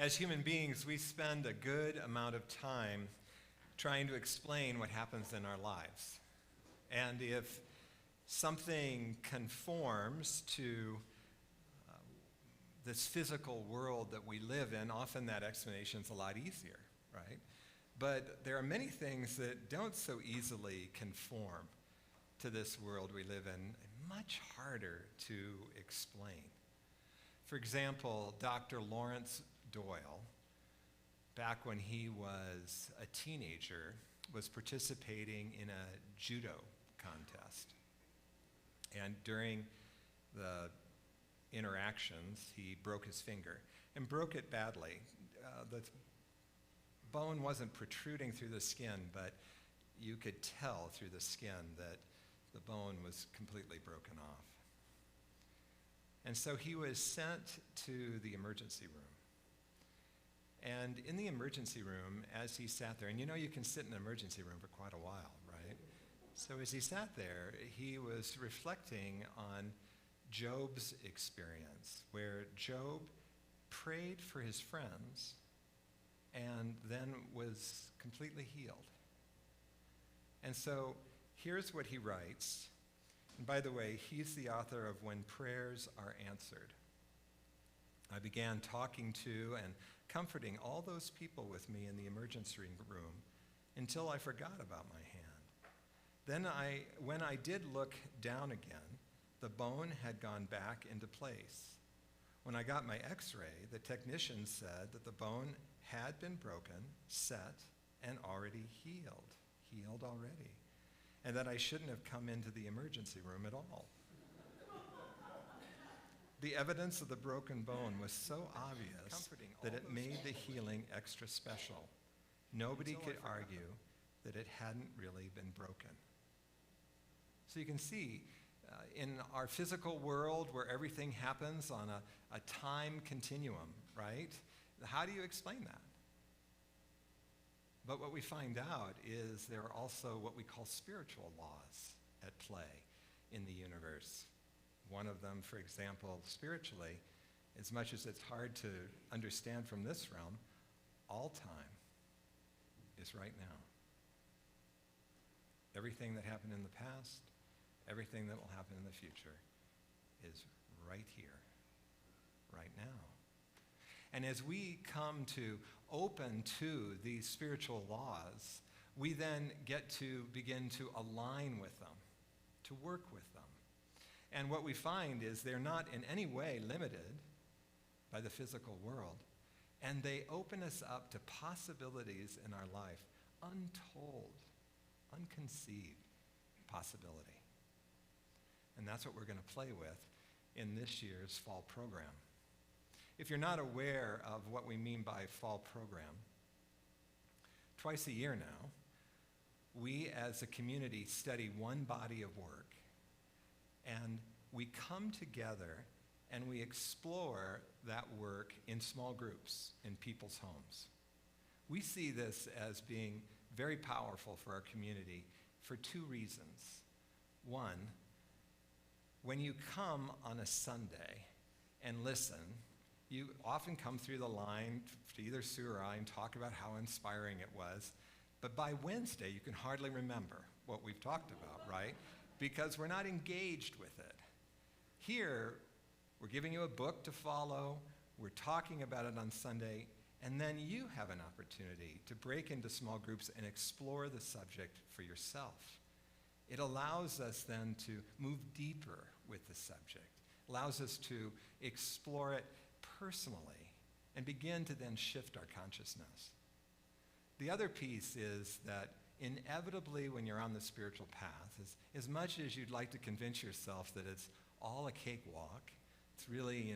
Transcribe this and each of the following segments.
As human beings, we spend a good amount of time trying to explain what happens in our lives. And if something conforms to this physical world that we live in, often that explanation is a lot easier, right? But there are many things that don't so easily conform to this world we live in, much harder to explain. For example, Dr. Lawrence Doyle, back when he was a teenager, was participating in a judo contest. And during the interactions, he broke his finger and broke it badly. The bone wasn't protruding through the skin, but you could tell through the skin that the bone was completely broken off. And so he was sent to the emergency room. And in the emergency room, as he sat there, and you know you can sit in the emergency room for quite a while, right? So as he sat there, he was reflecting on Job's experience, where Job prayed for his friends and then was completely healed. And so here's what he writes. And by the way, he's the author of When Prayers Are Answered. I began talking to and comforting all those people with me in the emergency room until I forgot about my hand. Then when I did look down again, the bone had gone back into place. When I got my x-ray, the technician said that the bone had been broken, set, and already healed already, and that I shouldn't have come into the emergency room at all. The evidence of the broken bone was so obvious that it made the healing extra special. Nobody could argue that it hadn't really been broken. So you can see, in our physical world where everything happens on a time continuum, right? How do you explain that? But what we find out is there are also what we call spiritual laws at play in the universe. One of them, for example, spiritually, as much as it's hard to understand from this realm, all time is right now. Everything that happened in the past, everything that will happen in the future is right here, right now. And as we come to open to these spiritual laws, we then get to begin to align with them, to work with them. And what we find is they're not in any way limited by the physical world, and they open us up to possibilities in our life, untold, unconceived possibility. And that's what we're going to play with in this year's fall program. If you're not aware of what we mean by fall program, twice a year now, we as a community study one body of work, and we come together and we explore that work in small groups in people's homes. We see this as being very powerful for our community for two reasons. One, when you come on a Sunday and listen, you often come through the line to either Sue or I and talk about how inspiring it was. But by Wednesday, you can hardly remember what we've talked about, right? Because we're not engaged with it. Here, we're giving you a book to follow. We're talking about it on Sunday. And then you have an opportunity to break into small groups and explore the subject for yourself. It allows us then to move deeper with the subject. Allows us to explore it personally and begin to then shift our consciousness. The other piece is that inevitably when you're on the spiritual path, as much as you'd like to convince yourself that it's all a cakewalk, it's really,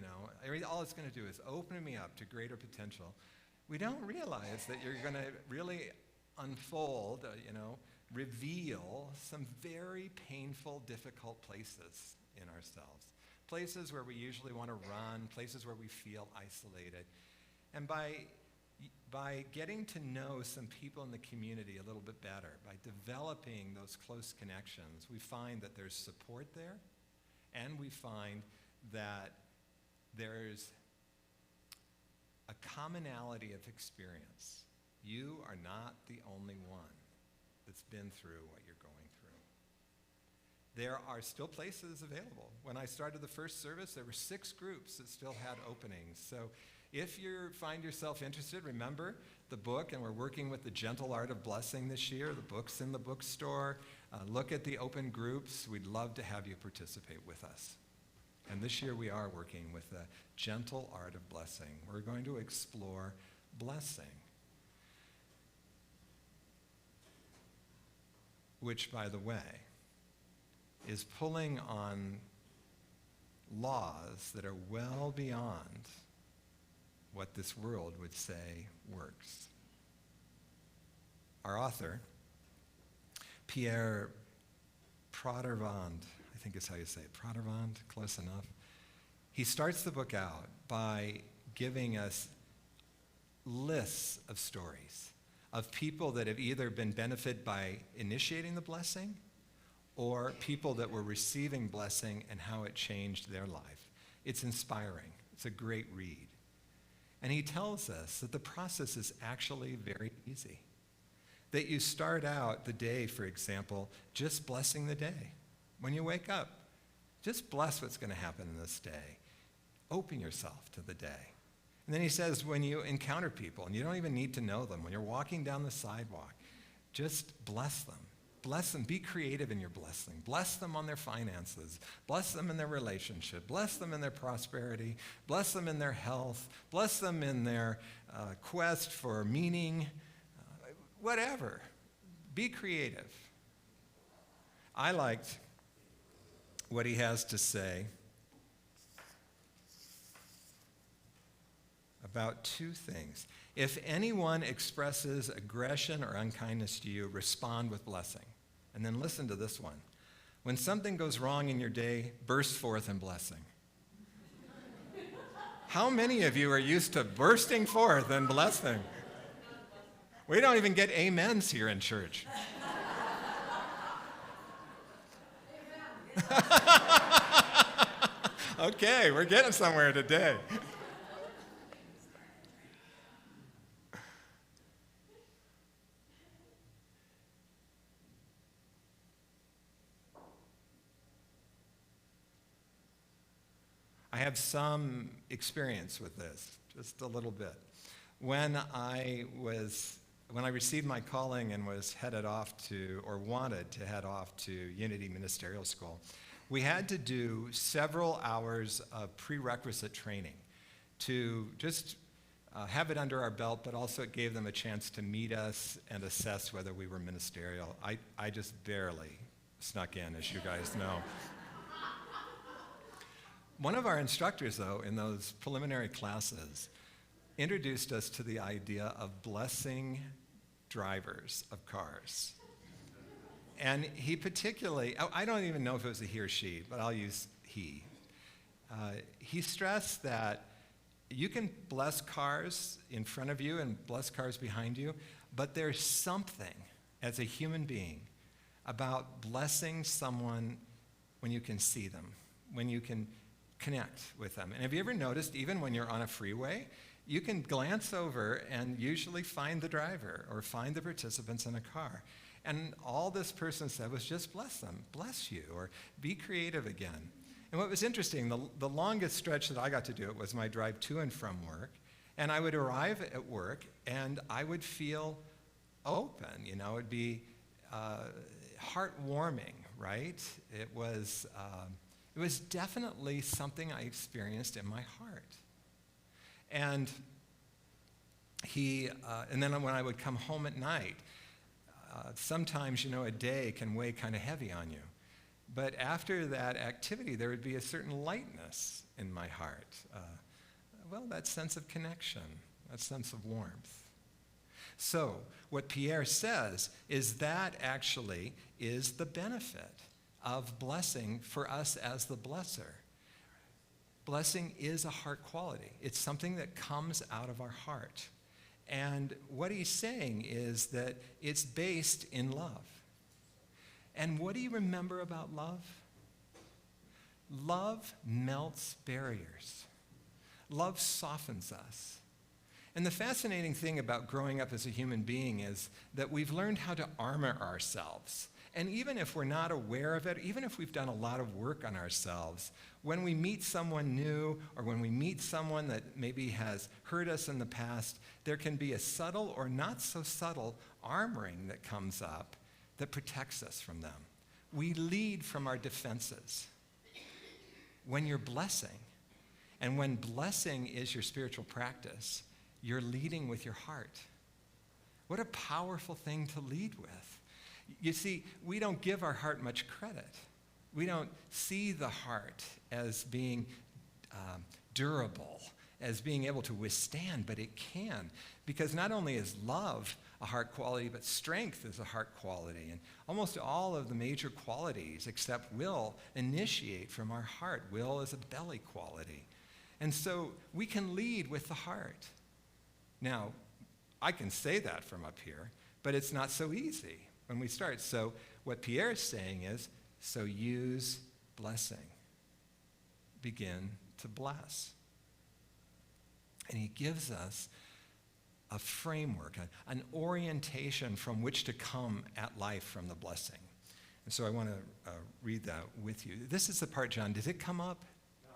all it's going to do is open me up to greater potential, we don't realize that you're going to really unfold, reveal some very painful, difficult places in ourselves. Places where we usually want to run, places where we feel isolated. And by getting to know some people in the community a little bit better, by developing those close connections, we find that there's support there, and we find that there's a commonality of experience. You are not the only one that's been through what you're going through. There are still places available. When I started the first service, there were 6 groups that still had openings. So if you find yourself interested, remember the book, and we're working with The Gentle Art of Blessing this year. The book's in the bookstore. Look at the open groups. We'd love to have you participate with us. And this year we are working with The Gentle Art of Blessing. We're going to explore blessing, which, by the way, is pulling on laws that are well beyond what this world would say works. Our author, Pierre Prodervand, I think is how you say it, Prodervand, close enough. He starts the book out by giving us lists of stories of people that have either been benefited by initiating the blessing or people that were receiving blessing and how it changed their life. It's inspiring. It's a great read. And he tells us that the process is actually very easy. That you start out the day, for example, just blessing the day. When you wake up, just bless what's going to happen in this day. Open yourself to the day. And then he says when you encounter people, and you don't even need to know them, when you're walking down the sidewalk, just bless them. Bless them. Be creative in your blessing. Bless them on their finances. Bless them in their relationship. Bless them in their prosperity. Bless them in their health. Bless them in their quest for meaning. Whatever. Be creative. I liked what he has to say about 2 things. If anyone expresses aggression or unkindness to you, respond with blessing. And then listen to this one. When something goes wrong in your day, burst forth in blessing. How many of you are used to bursting forth in blessing? We don't even get amens here in church. Okay, we're getting somewhere today. I have some experience with this, just a little bit. When I received my calling and was headed off to, or wanted to head off to Unity Ministerial School, we had to do several hours of prerequisite training to just have it under our belt, but also it gave them a chance to meet us and assess whether we were ministerial. I just barely snuck in, as you guys know. One of our instructors, though, in those preliminary classes, introduced us to the idea of blessing drivers of cars. And he particularly, I don't even know if it was a he or she, but I'll use he. He stressed that you can bless cars in front of you and bless cars behind you, but there's something as a human being about blessing someone when you can see them, when you can connect with them. And have you ever noticed, even when you're on a freeway, you can glance over and usually find the driver or find the participants in a car. And all this person said was just bless them, bless you, or be creative again. And what was interesting, the longest stretch that I got to do it was my drive to and from work. And I would arrive at work and I would feel open, it'd be heartwarming, right? It was definitely something I experienced in my heart. And and then when I would come home at night, sometimes, a day can weigh kind of heavy on you. But after that activity, there would be a certain lightness in my heart. That sense of connection, that sense of warmth. So what Pierre says is that actually is the benefit of blessing for us as the blesser. Blessing is a heart quality. It's something that comes out of our heart. And what he's saying is that it's based in love. And what do you remember about love? Love melts barriers. Love softens us. And the fascinating thing about growing up as a human being is that we've learned how to armor ourselves. And even if we're not aware of it, even if we've done a lot of work on ourselves, when we meet someone new or when we meet someone that maybe has hurt us in the past, there can be a subtle or not so subtle armoring that comes up that protects us from them. We lead from our defenses. When you're blessing, and when blessing is your spiritual practice, you're leading with your heart. What a powerful thing to lead with. You see, we don't give our heart much credit. We don't see the heart as being durable, as being able to withstand, but it can. Because not only is love a heart quality, but strength is a heart quality. And almost all of the major qualities, except will, initiate from our heart. Will is a belly quality. And so we can lead with the heart. Now, I can say that from up here, but it's not so easy when we start. So what Pierre is saying is, so use blessing. Begin to bless. And he gives us a framework, an orientation from which to come at life from the blessing. And so I want to read that with you. This is the part, John, did it come up?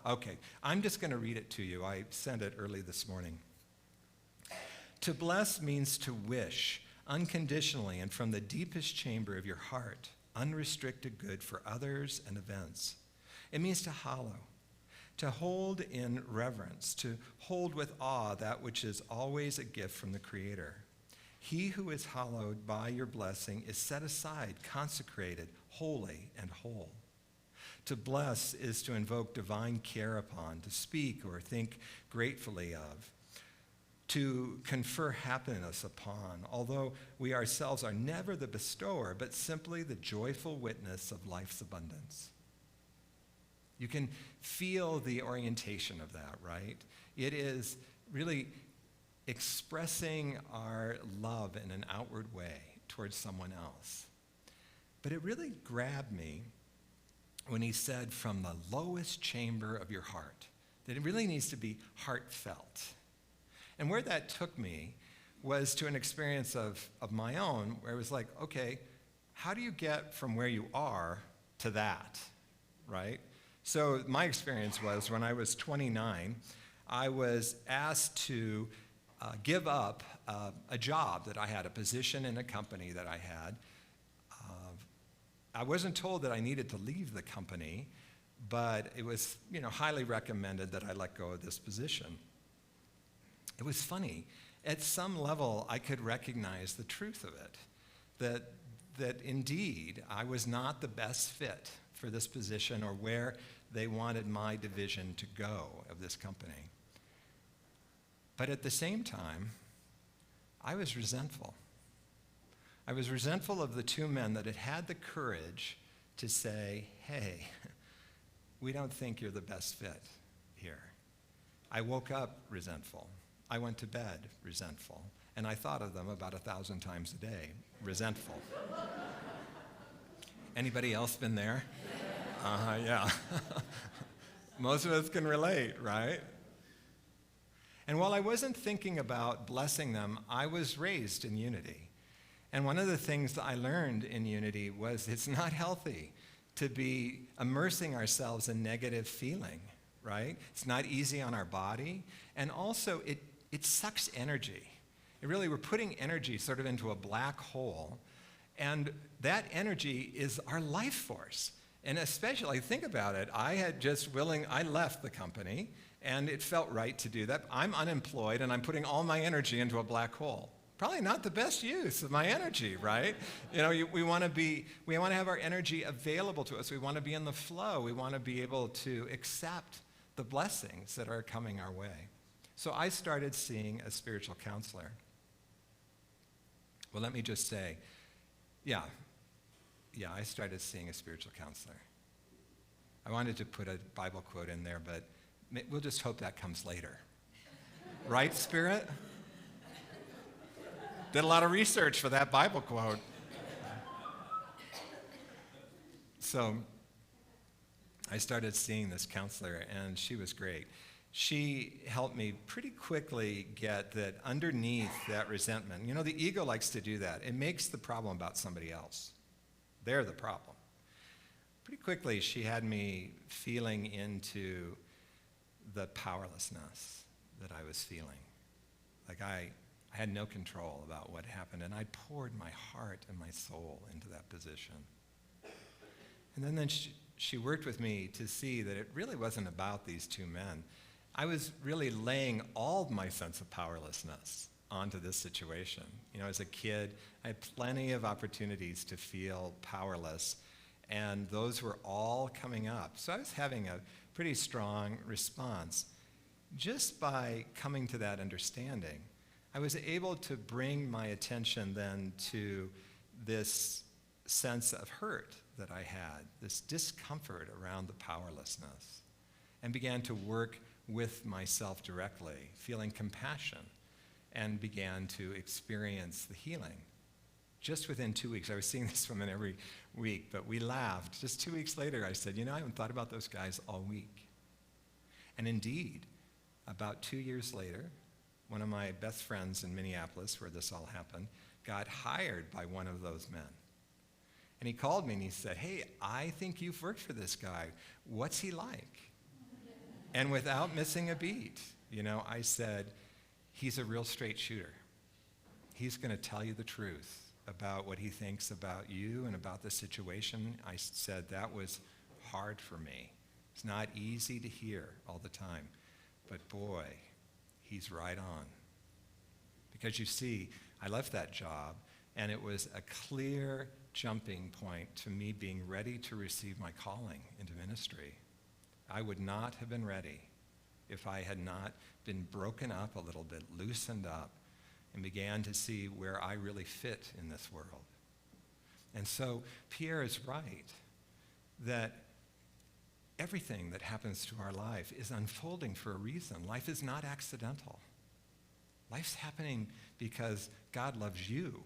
No. Okay, I'm just going to read it to you. I sent it early this morning. To bless means to wish, unconditionally and from the deepest chamber of your heart, unrestricted good for others and events. It means to hallow, to hold in reverence, to hold with awe that which is always a gift from the Creator. He who is hallowed by your blessing is set aside, consecrated, holy, and whole. To bless is to invoke divine care upon, to speak or think gratefully of, to confer happiness upon, although we ourselves are never the bestower, but simply the joyful witness of life's abundance. You can feel the orientation of that, right? It is really expressing our love in an outward way towards someone else. But it really grabbed me when he said from the lowest chamber of your heart, that it really needs to be heartfelt. And where that took me was to an experience of my own, where it was like, okay, how do you get from where you are to that, right? So my experience was when I was 29, I was asked to give up a job that I had, a position in a company that I had. I wasn't told that I needed to leave the company, but it was, highly recommended that I let go of this position. It was funny. At some level, I could recognize the truth of it, that indeed I was not the best fit for this position or where they wanted my division to go of this company. But at the same time, I was resentful. I was resentful of the two men that had had the courage to say, hey, we don't think you're the best fit here. I woke up resentful. I went to bed resentful. And I thought of them about 1,000 times a day, resentful. Anybody else been there? Yeah. Most of us can relate, right? And while I wasn't thinking about blessing them, I was raised in unity. And one of the things that I learned in unity was it's not healthy to be immersing ourselves in negative feeling, right? It's not easy on our body. And also, it sucks energy. We're putting energy sort of into a black hole. And that energy is our life force. And especially, think about it, I left the company, and it felt right to do that. I'm unemployed, and I'm putting all my energy into a black hole. Probably not the best use of my energy, right? We want to have our energy available to us. We want to be in the flow. We want to be able to accept the blessings that are coming our way. So I started seeing a spiritual counselor. Well, let me just say, I started seeing a spiritual counselor. I wanted to put a Bible quote in there, but we'll just hope that comes later. Right, Spirit? Did a lot of research for that Bible quote. So I started seeing this counselor, and she was great. she helped me pretty quickly get that underneath that resentment, the ego likes to do that. It makes the problem about somebody else. They're the problem. Pretty quickly, she had me feeling into the powerlessness that I was feeling. Like I had no control about what happened, and I poured my heart and my soul into that position. And then she worked with me to see that it really wasn't about these two men. I was really laying all my sense of powerlessness onto this situation. As a kid, I had plenty of opportunities to feel powerless, and those were all coming up. So I was having a pretty strong response. Just by coming to that understanding, I was able to bring my attention then to this sense of hurt that I had, this discomfort around the powerlessness, and began to work with myself directly, feeling compassion, and began to experience the healing. Just within 2 weeks, I was seeing this woman every week, but we laughed. Just 2 weeks later, I said, I haven't thought about those guys all week. And indeed, about 2 years later, one of my best friends in Minneapolis, where this all happened, got hired by one of those men. And he called me and he said, "Hey, I think you've worked for this guy. What's he like?" And without missing a beat, I said, "He's a real straight shooter. He's going to tell you the truth about what he thinks about you and about the situation." I said, that was hard for me. It's not easy to hear all the time, but boy, he's right on. Because you see, I left that job, and it was a clear jumping point to me being ready to receive my calling into ministry. I would not have been ready if I had not been broken up a little bit, loosened up, and began to see where I really fit in this world. And so Pierre is right that everything that happens to our life is unfolding for a reason. Life is not accidental. Life's happening because God loves you,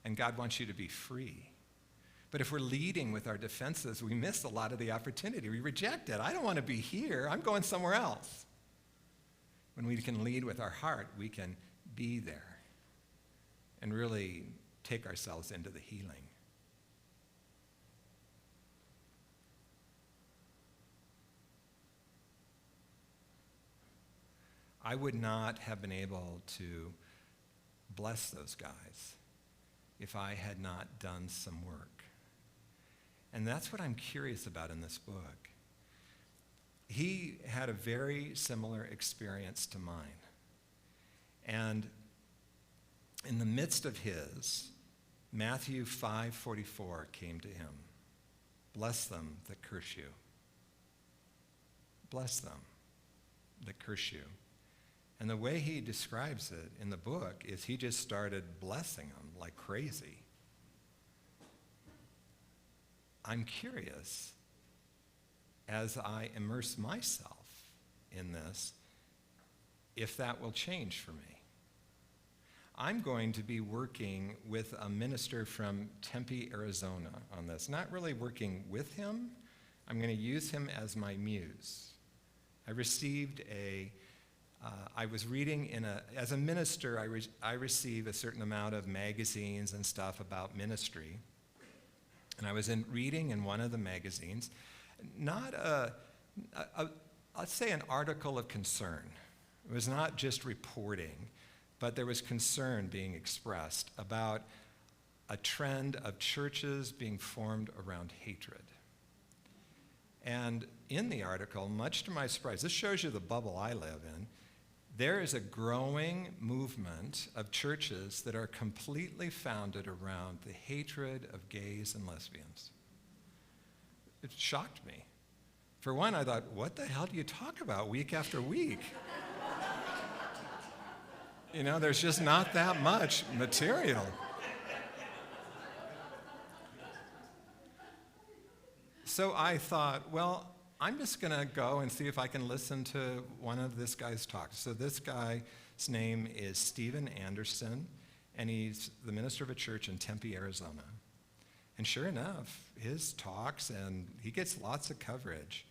and God wants you to be free. But if we're leading with our defenses, we miss a lot of the opportunity. We reject it. I don't want to be here. I'm going somewhere else. When we can lead with our heart, we can be there and really take ourselves into the healing. I would not have been able to bless those guys if I had not done some work. And that's what I'm curious about in this book. He had a very similar experience to mine. And in the midst of his, Matthew 5:44 came to him. "Bless them that curse you. Bless them that curse you." And the way he describes it in the book is he just started blessing them like crazy. I'm curious, as I immerse myself in this, if that will change for me. I'm going to be working with a minister from Tempe, Arizona on this. Not really working with him. I'm going to use him as my muse. I received I was reading as a minister, I receive a certain amount of magazines and stuff about ministry. And I was reading in one of the magazines, not let's say an article of concern. It was not just reporting, but there was concern being expressed about a trend of churches being formed around hatred. And in the article, much to my surprise, this shows you the bubble I live in, there is a growing movement of churches that are completely founded around the hatred of gays and lesbians. It shocked me. For one, I thought, what the hell do you talk about week after week? There's just not that much material. So I thought, well, I'm just going to go and see if I can listen to one of this guy's talks. So this guy's name is Stephen Anderson, and he's the minister of a church in Tempe, Arizona. And sure enough, his talks, and he gets lots of coverage.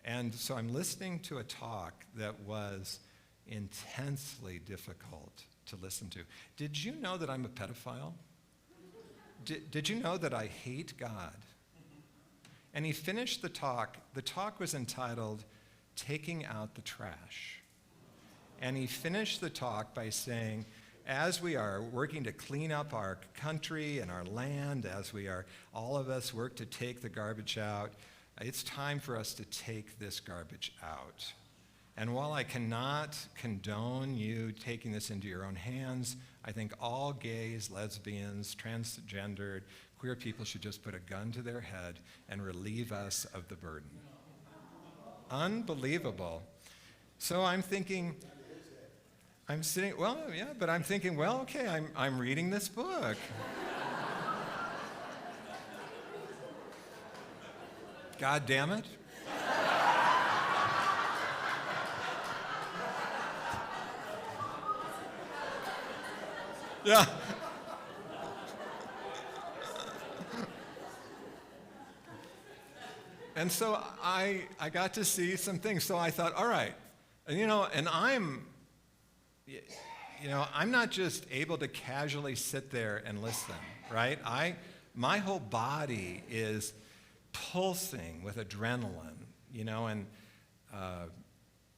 And so I'm listening to a talk that was intensely difficult to listen to. Did you know that I'm a pedophile? Did you know that I hate God? And he finished the talk. The talk was entitled, Taking Out the Trash. And he finished the talk by saying, as we are working to clean up our country and our land, as we are, all of us work to take the garbage out, it's time for us to take this garbage out. And while I cannot condone you taking this into your own hands, I think all gays, lesbians, transgendered, queer people should just put a gun to their head and relieve us of the burden. Unbelievable. So I'm thinking, I'm sitting, well, yeah, but I'm thinking, well, okay, I'm reading this book. God damn it. Yeah. And so I got to see some things. So I thought, all right, and I'm not just able to casually sit there and listen, right? My whole body is pulsing with adrenaline, and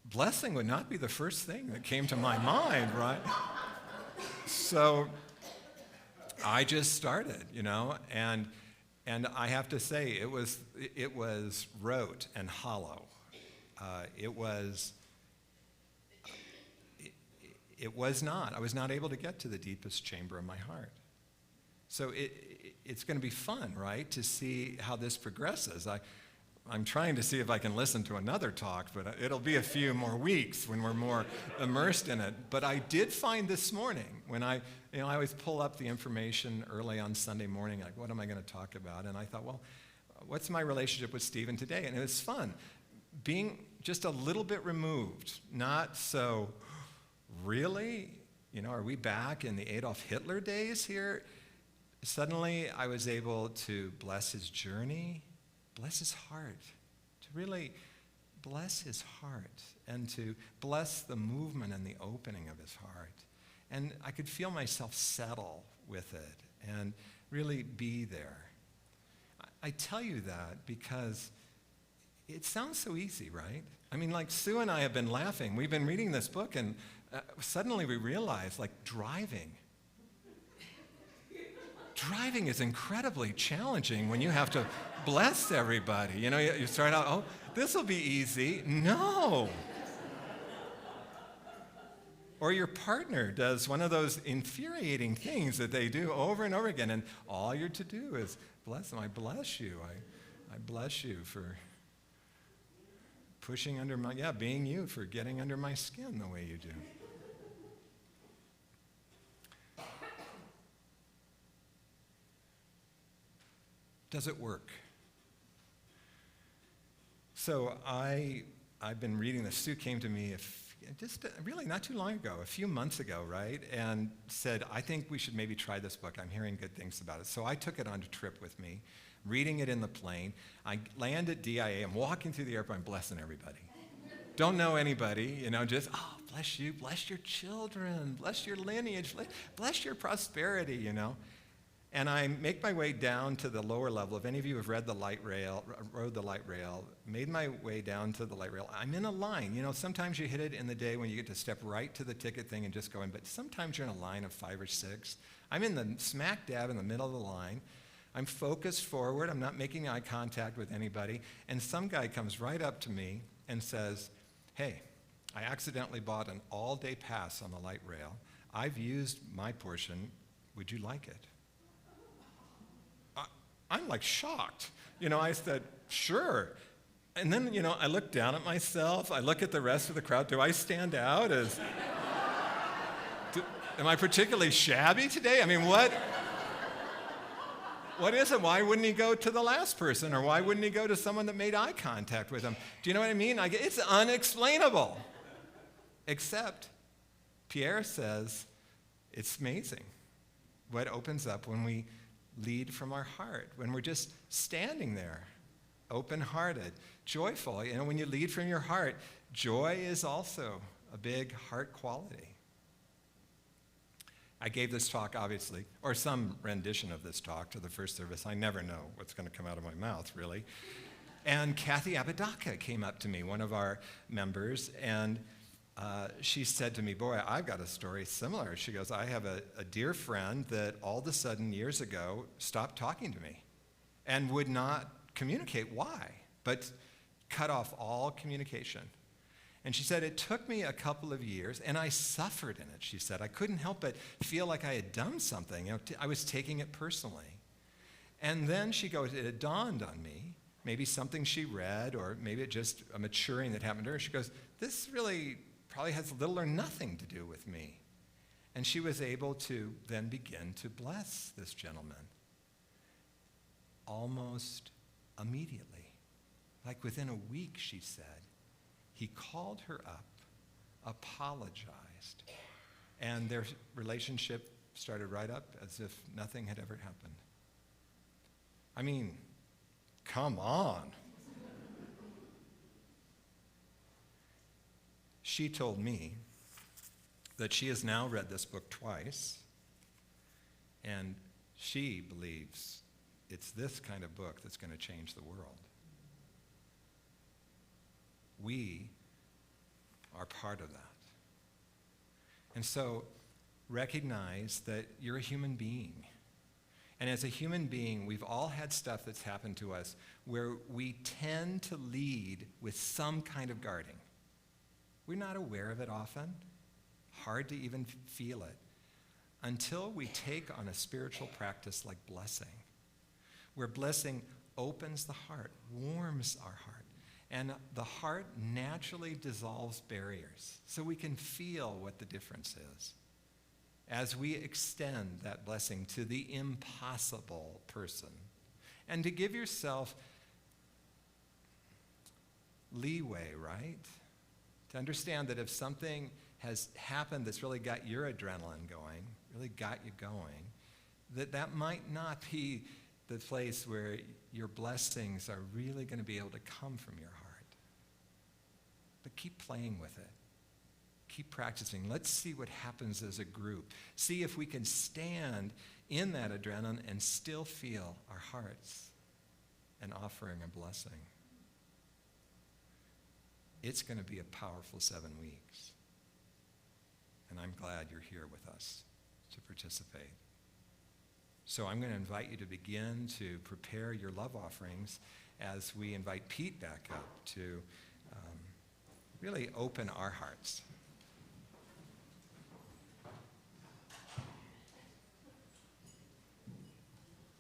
blessing would not be the first thing that came to my mind, right? So I just started, and I have to say it was rote and hollow. It was not. I was not able to get to the deepest chamber of my heart. So it's going to be fun, right, to see how this progresses. I'm trying to see if I can listen to another talk, but it'll be a few more weeks when we're more immersed in it. But I did find this morning, when I always pull up the information early on Sunday morning, like, what am I going to talk about? And I thought, well, what's my relationship with Stephen today? And it was fun. Being just a little bit removed, not so, really? Are we back in the Adolf Hitler days here? Suddenly, I was able to bless his journey, bless his heart, to really bless his heart, and to bless the movement and the opening of his heart. And I could feel myself settle with it and really be there. I tell you that because it sounds so easy, right? I mean, like Sue and I have been laughing. We've been reading this book, and suddenly we realize, like, driving is incredibly challenging when you have to bless everybody. You start out, oh, this will be easy. No. Or your partner does one of those infuriating things that they do over and over again, and all you're to do is bless them. I bless you. I bless you for pushing under being you, for getting under my skin the way you do. Does it work? So I've been reading this. Sue came to me just really not too long ago, a few months ago, right? And said, I think we should maybe try this book. I'm hearing good things about it. So I took it on a trip with me, reading it in the plane. I land at DIA. I'm walking through the airport. I'm blessing everybody. Don't know anybody, just, oh, bless you, bless your children, bless your lineage, bless your prosperity, And I make my way down to the lower level. If any of you have rode the light rail, made my way down to the light rail. I'm in a line. Sometimes you hit it in the day when you get to step right to the ticket thing and just go in, but sometimes you're in a line of 5 or 6. I'm in the smack dab in the middle of the line. I'm focused forward. I'm not making eye contact with anybody. And some guy comes right up to me and says, hey, I accidentally bought an all-day pass on the light rail. I've used my portion. Would you like it? I'm like shocked. I said, sure. And then, I look down at myself. I look at the rest of the crowd. Do I stand out as, am I particularly shabby today? I mean, what is it? Why wouldn't he go to the last person? Or why wouldn't he go to someone that made eye contact with him? Do you know what I mean? It's unexplainable. Except Pierre says, it's amazing what opens up when we lead from our heart, when we're just standing there, open-hearted, joyful. You know, when you lead from your heart, joy is also a big heart quality. I gave this talk, obviously, or some rendition of this talk to the first service. I never know what's going to come out of my mouth, really. And Kathy Apodaca came up to me, one of our members, and she said to me, boy, I've got a story similar. She goes, I have a dear friend that all of a sudden years ago stopped talking to me and would not communicate why, but cut off all communication. And she said, it took me a couple of years, and I suffered in it, she said. I couldn't help but feel like I had done something. You know, I was taking it personally. And then she goes, it dawned on me, maybe something she read, or maybe it just a maturing that happened to her. She goes, this really probably has little or nothing to do with me. And she was able to then begin to bless this gentleman almost immediately. Like within a week, she said, he called her up, apologized, and their relationship started right up as if nothing had ever happened. I mean, come on. She told me that she has now read this book twice, and she believes it's this kind of book that's going to change the world. We are part of that. And so recognize that you're a human being. And as a human being, we've all had stuff that's happened to us where we tend to lead with some kind of guarding. We're not aware of it often, hard to even feel it, until we take on a spiritual practice like blessing, where blessing opens the heart, warms our heart. And the heart naturally dissolves barriers so we can feel what the difference is as we extend that blessing to the impossible person. And to give yourself leeway, right? To understand that if something has happened that's really got your adrenaline going, really got you going, that might not be the place where your blessings are really going to be able to come from your heart. But keep playing with it. Keep practicing. Let's see what happens as a group. See if we can stand in that adrenaline and still feel our hearts and offering a blessing. It's going to be a powerful 7 weeks. And I'm glad you're here with us to participate. So I'm going to invite you to begin to prepare your love offerings as we invite Pete back up to really open our hearts